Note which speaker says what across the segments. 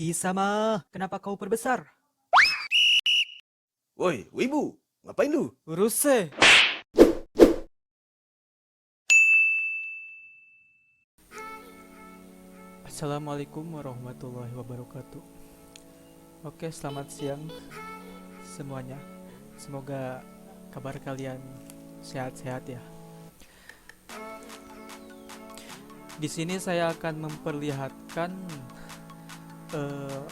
Speaker 1: Kisama, kenapa kau perbesar?
Speaker 2: Woi, wibu, ngapain lu?
Speaker 1: Uruse. Assalamualaikum warahmatullahi wabarakatuh. Oke, selamat siang semuanya. Semoga kabar kalian sehat-sehat ya. Di sini saya akan memperlihatkan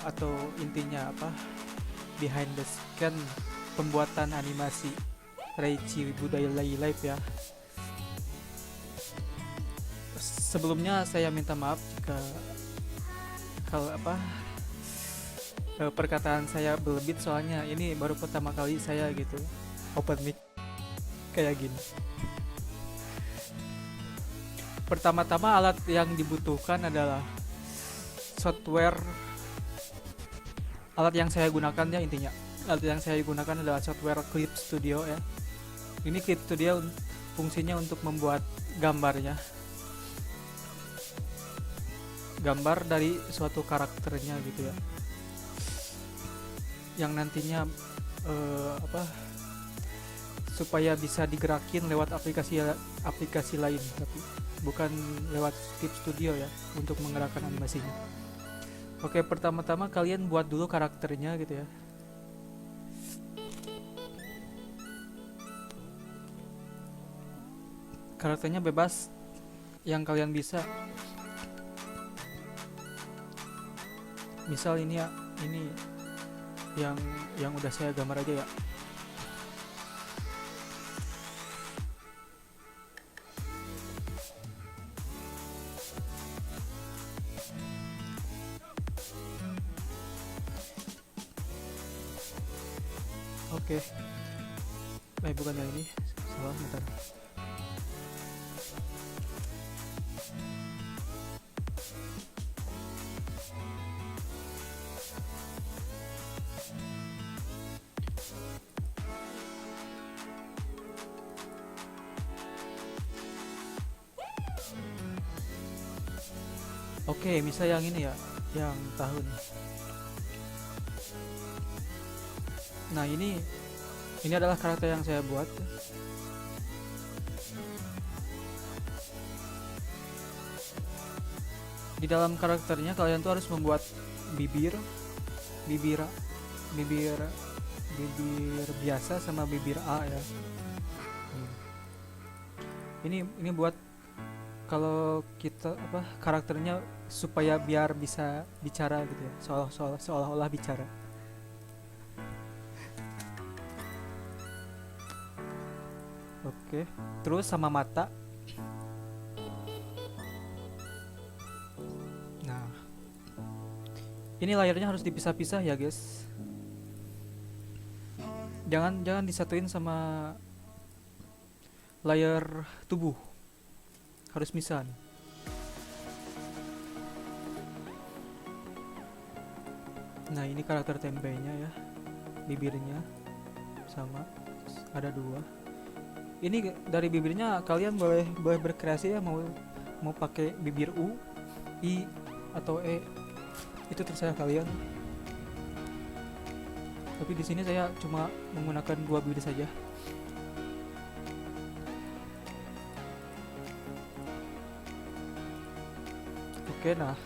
Speaker 1: atau intinya apa? Behind the scan pembuatan animasi Reichi Budaya Live ya. Sebelumnya saya minta maaf jika kalau perkataan saya berlebih, soalnya ini baru pertama kali saya gitu open mic kayak gini. Pertama-tama alat yang dibutuhkan adalah software. Alat yang saya gunakan ya, intinya alat yang saya gunakan adalah software Clip Studio ya. Ini Clip Studio fungsinya untuk membuat gambarnya, gambar dari suatu karakternya gitu ya, yang nantinya supaya bisa digerakin lewat aplikasi lain, tapi bukan lewat Clip Studio ya untuk menggerakkan animasinya. Oke, pertama-tama kalian buat dulu karakternya gitu ya. Karakternya bebas yang kalian bisa. Misal ini ya, ini yang udah saya gambar aja ya. Oke. Bukan yang ini. Salah, bentar. Oke, misal yang ini ya, yang tahun. Nah, ini adalah karakter yang saya buat. Di dalam karakternya kalian tuh harus membuat bibir, bibir, bibir, bibir biasa sama bibir A ya. Ini buat kalau kita karakternya supaya biar bisa bicara gitu ya, seolah-olah bicara. Oke, terus sama mata. Nah, ini layarnya harus dipisah-pisah ya guys. Jangan disatuin sama layar tubuh, harus misah. Nah, ini karakter tempenya ya, bibirnya sama, ada dua. Ini dari bibirnya kalian boleh berkreasi ya, mau pakai bibir U, I atau E, itu terserah kalian. Tapi di sini saya cuma menggunakan dua bibir saja. Oke, nah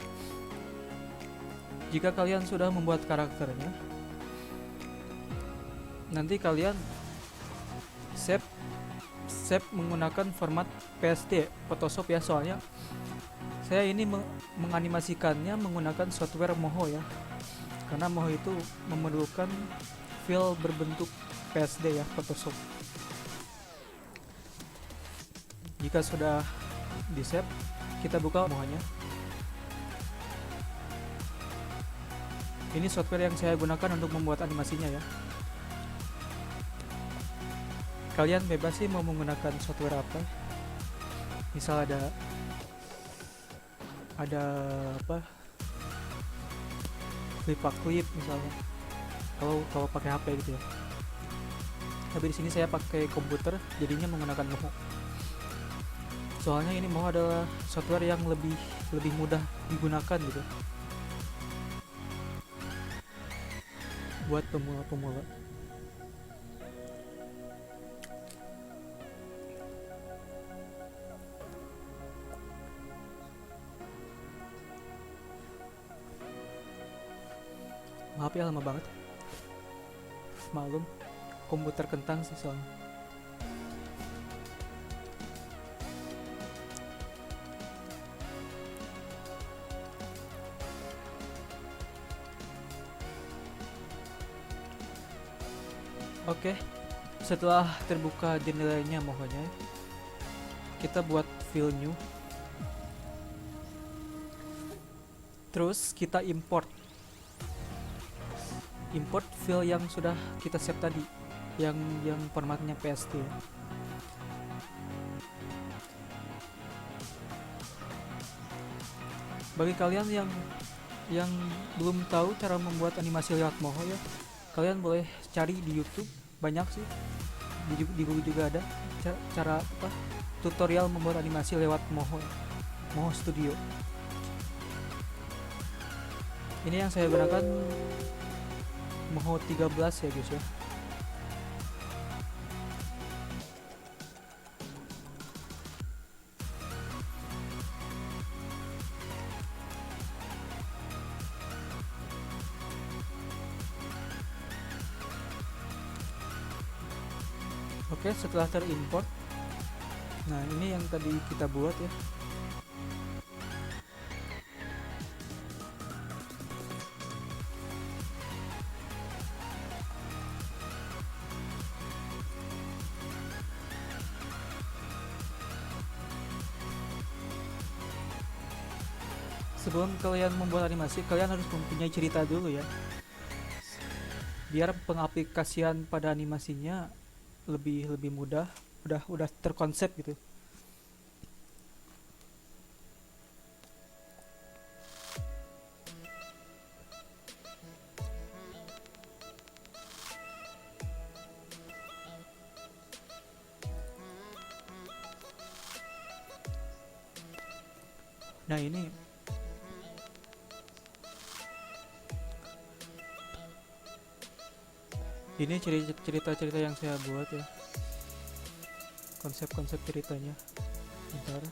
Speaker 1: jika kalian sudah membuat karakternya, nanti kalian save menggunakan format PSD Photoshop ya, soalnya saya ini menganimasikannya menggunakan software Moho ya, karena Moho itu memerlukan file berbentuk PSD ya, Photoshop. Jika sudah di save, kita buka Mohonya. Ini software yang saya gunakan untuk membuat animasinya ya. Kalian bebas sih mau menggunakan software apa. Misal ada Clip misalnya. Kalau pakai HP gitu ya. Tapi di sini saya pakai komputer, jadinya menggunakan Moho. Soalnya ini Moho adalah software yang lebih mudah digunakan gitu. buat pemula-pemula. Maaf ya lama banget. Malum komputer kentang sih soalnya. Oke, setelah terbuka jendelanya mohonnya kita buat file new. Terus kita import file yang sudah kita save tadi, yang formatnya PST. Bagi kalian yang belum tahu cara membuat animasi lewat Moho ya, kalian boleh cari di YouTube, banyak sih, di Google juga ada cara apa tutorial membuat animasi lewat Moho Studio. Ini yang saya gunakan Moho 13 ya guys ya. Oke, setelah terimport, nah ini yang tadi kita buat ya. Sebelum kalian membuat animasi, kalian harus mempunyai cerita dulu ya, biar pengaplikasian pada animasinya lebih mudah, udah terkonsep gitu. Nah ini cerita-cerita yang saya buat ya, konsep-konsep ceritanya. Bentar.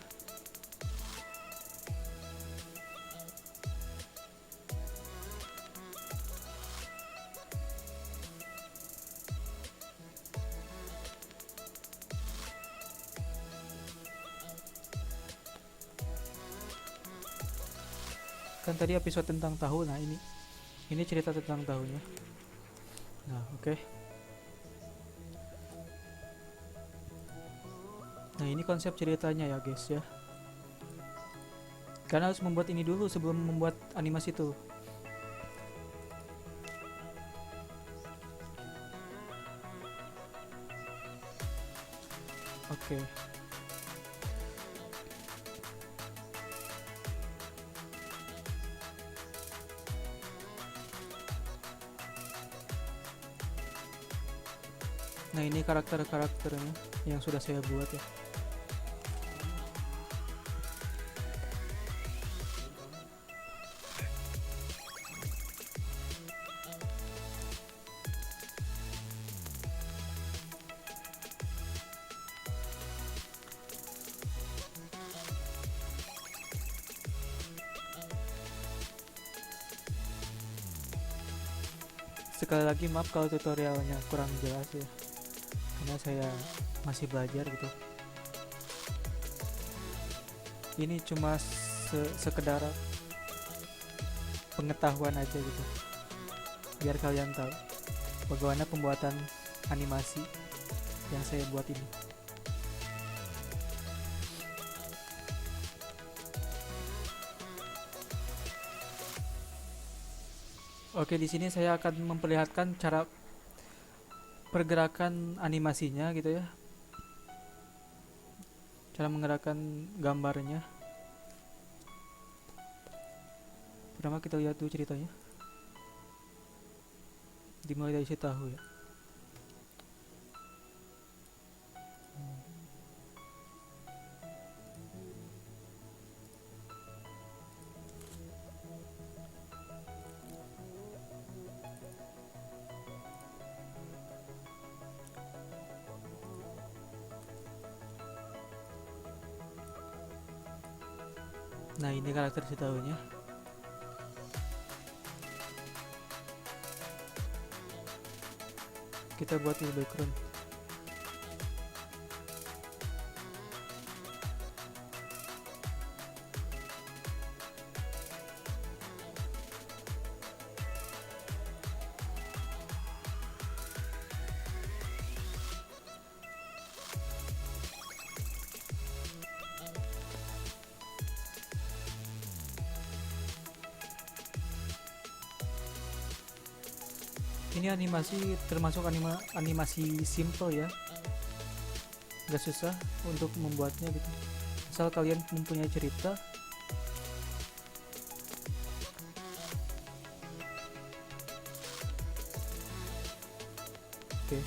Speaker 1: Kan tadi episode tentang tahu, nah ini cerita tentang tahunya. Nah oke. Nah ini konsep ceritanya ya guys ya. Karena harus membuat ini dulu sebelum membuat animasi tuh. Oke. Nah ini karakter-karakternya yang sudah saya buat ya. Sekali lagi maaf kalau tutorialnya kurang jelas ya, karena saya masih belajar gitu. Ini cuma sekedar pengetahuan aja gitu, biar kalian tahu bagaimana pembuatan animasi yang saya buat ini. Oke, di sini saya akan memperlihatkan cara pergerakan animasinya gitu ya. Cara menggerakkan gambarnya. Pertama kita lihat dulu ceritanya. Dimulai dari si tahu ya. Nah ini karakter si tahunya. Kita buat di background. Ini animasi termasuk animasi simple ya, nggak susah untuk membuatnya gitu. Asal kalian mempunyai cerita. Oke.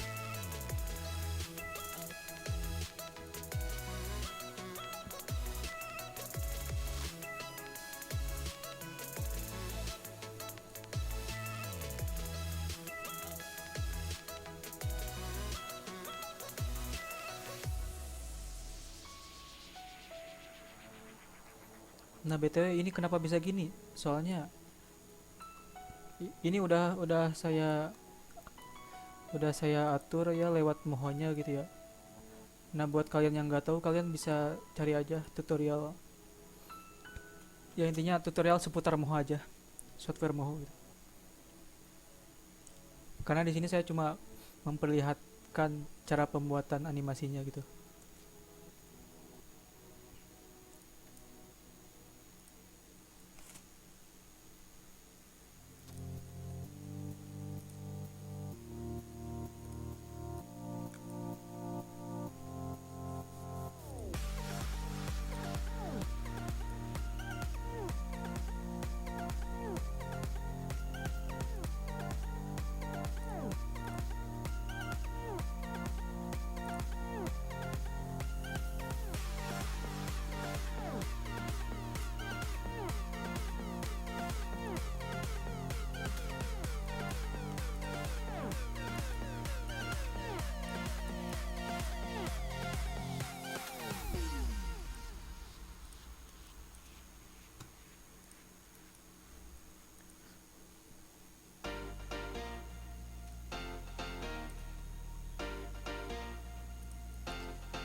Speaker 1: Nah BTW ini kenapa bisa gini? Soalnya ini udah saya atur ya lewat mohonya gitu ya. Nah buat kalian yang nggak tahu, kalian bisa cari aja tutorial. Ya intinya tutorial seputar moho aja, software moho gitu. Karena di sini saya cuma memperlihatkan cara pembuatan animasinya gitu.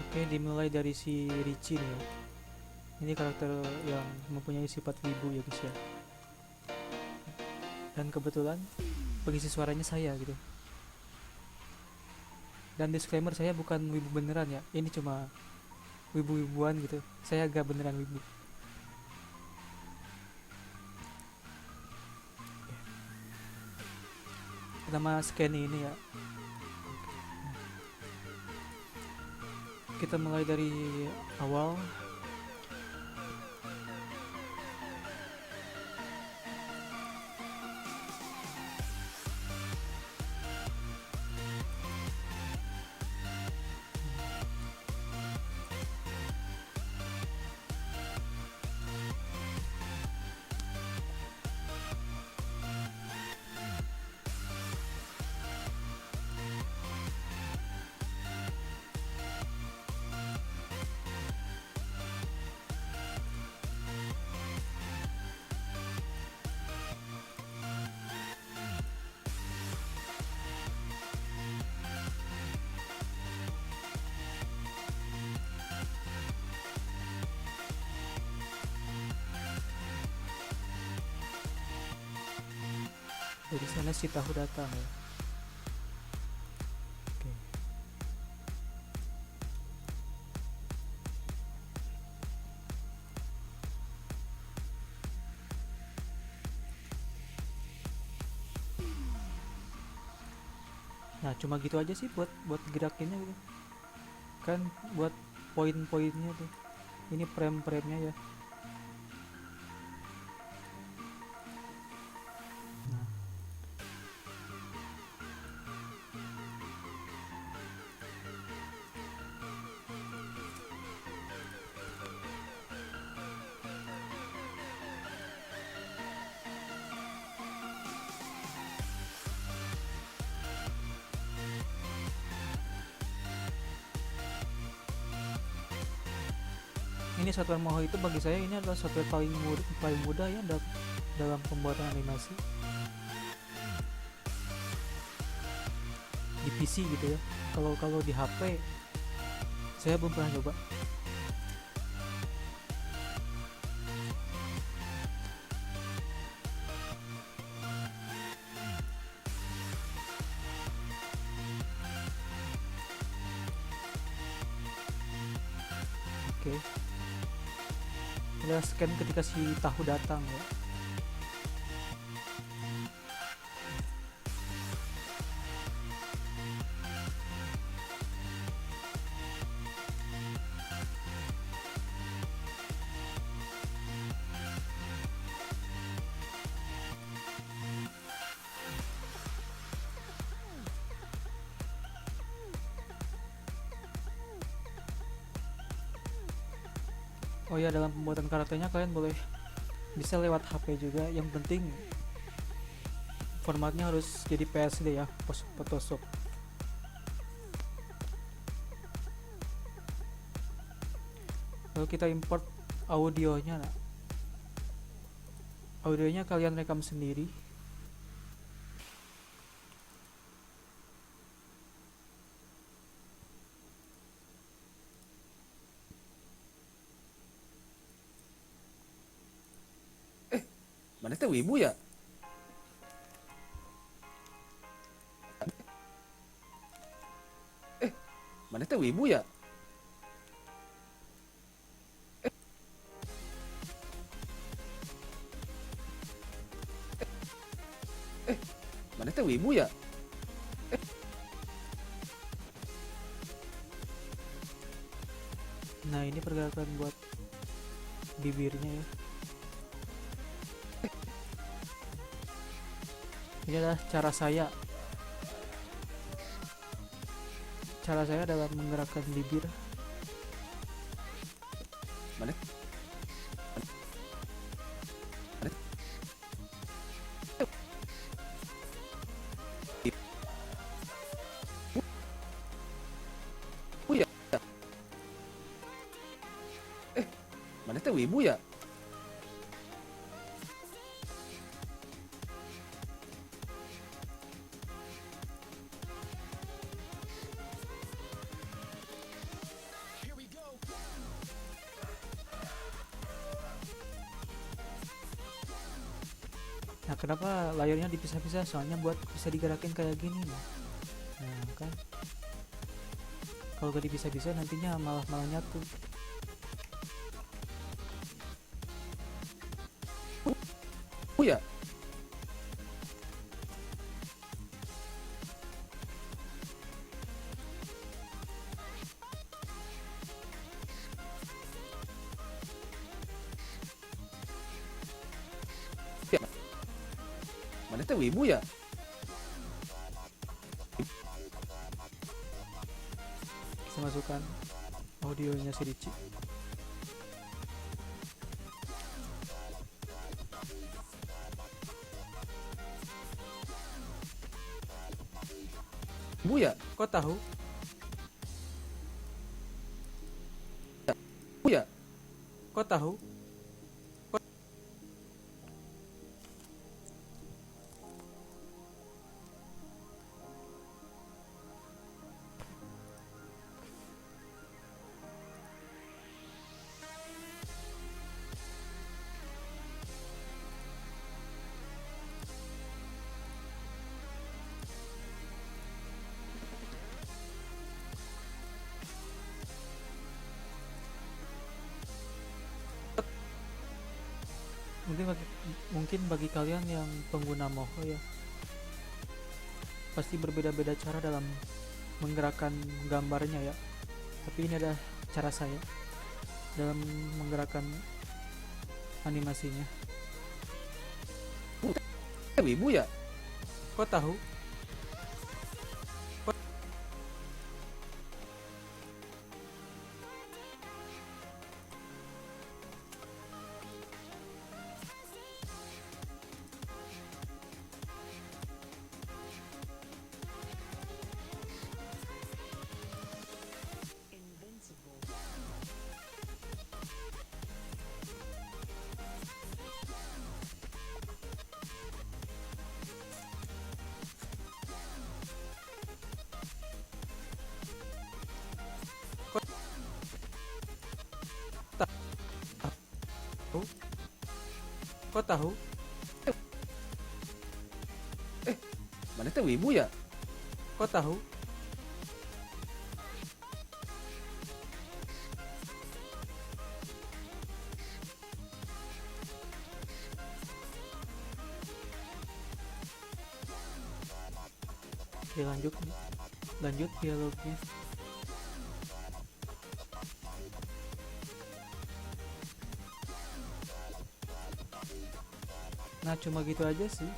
Speaker 1: Oke, dimulai dari si Richie nih ya. Ini karakter yang mempunyai sifat wibu ya guys ya. Dan kebetulan pengisi suaranya saya gitu. Dan disclaimer, saya bukan wibu beneran ya. Ini cuma wibu-wibuan gitu. Saya gak beneran wibu. Nama Scanny ini ya. Kita mulai dari awal. Dari sana si tahu datang ya. Oke. Nah cuma gitu aja sih buat gerakinnya gitu. Kan buat poin-poinnya tuh. Ini frame-framenya ya. Nah, ini ini software Moho itu bagi saya ini adalah software paling mudah ya dalam pembuatan animasi di PC gitu ya. Kalau di HP saya belum pernah coba. Oke. Ada scan ketika si tahu datang ya. Oh ya, dalam pembuatan karakternya kalian boleh bisa lewat HP juga. Yang penting formatnya harus jadi PSD ya, Photoshop. Lalu kita import audionya. Nah, audionya kalian rekam sendiri.
Speaker 2: Mana teh wibu ya? Mana teh wibu ya? Mana teh wibu ya?
Speaker 1: Nah, ini pergerakan buat bibirnya ya. Ini adalah cara saya dalam menggerakkan bibir.
Speaker 2: Mana? Ya? Mana teh wibu ya?
Speaker 1: Nah, kenapa layarnya dipisah-pisah? Soalnya buat bisa digerakin kayak gini nih. Nah, kan kalau gak dipisah-pisah nantinya malah nyatu.
Speaker 2: Ya? Mana teh wibu ya?
Speaker 1: Saya masukkan audionya si Ricci.
Speaker 2: Wibu ya?
Speaker 1: Kok tahu?
Speaker 2: Wibu ya?
Speaker 1: Kok tahu? Mungkin bagi kalian yang pengguna Moho ya, pasti berbeda-beda cara dalam menggerakkan gambarnya ya. Tapi ini adalah cara saya dalam menggerakkan animasinya.
Speaker 2: Wibu ya?
Speaker 1: Kok tahu? Kok tahu?
Speaker 2: Mana teh wibu ya?
Speaker 1: Kok tahu? Oke, lanjut dialognya. Nah, cuma gitu aja sih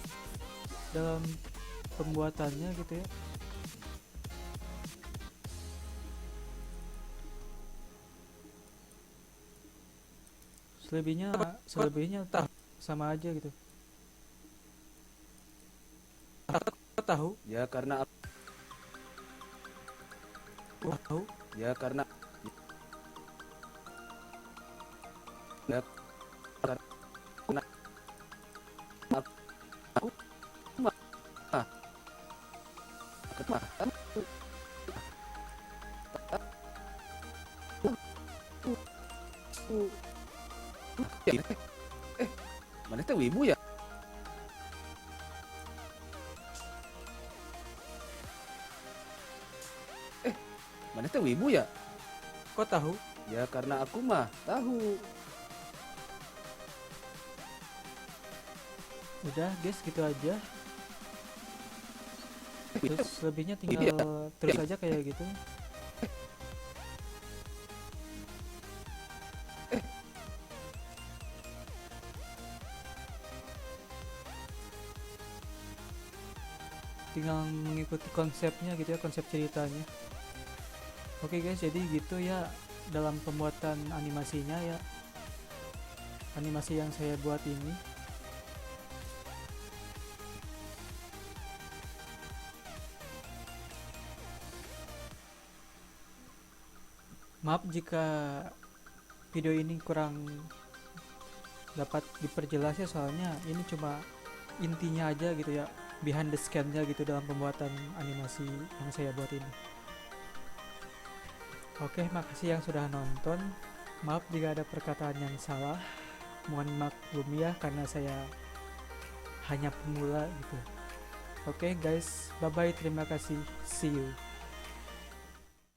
Speaker 1: dalam pembuatannya gitu ya. Selebihnya sama aja gitu. Kok tahu?
Speaker 2: Ya karena
Speaker 1: Kok tahu?
Speaker 2: ya karena ya karena aku mah ya, mana teh wibu ya? Mana teh wibu ya?
Speaker 1: Kok tahu?
Speaker 2: Ya karena aku mah tahu.
Speaker 1: Udah guys, gitu aja. Terus selebihnya tinggal terus aja kayak gitu. Tinggal mengikuti konsepnya gitu ya, konsep ceritanya. Oke guys, jadi gitu ya dalam pembuatan animasinya ya. Animasi yang saya buat ini. Maaf jika video ini kurang dapat diperjelas ya, soalnya ini cuma intinya aja gitu ya, behind the scan-nya gitu dalam pembuatan animasi yang saya buat ini. Oke, makasih yang sudah nonton. Maaf jika ada perkataan yang salah. Mohon maklum ya karena saya hanya pemula gitu. Oke guys, bye bye, terima kasih, see you.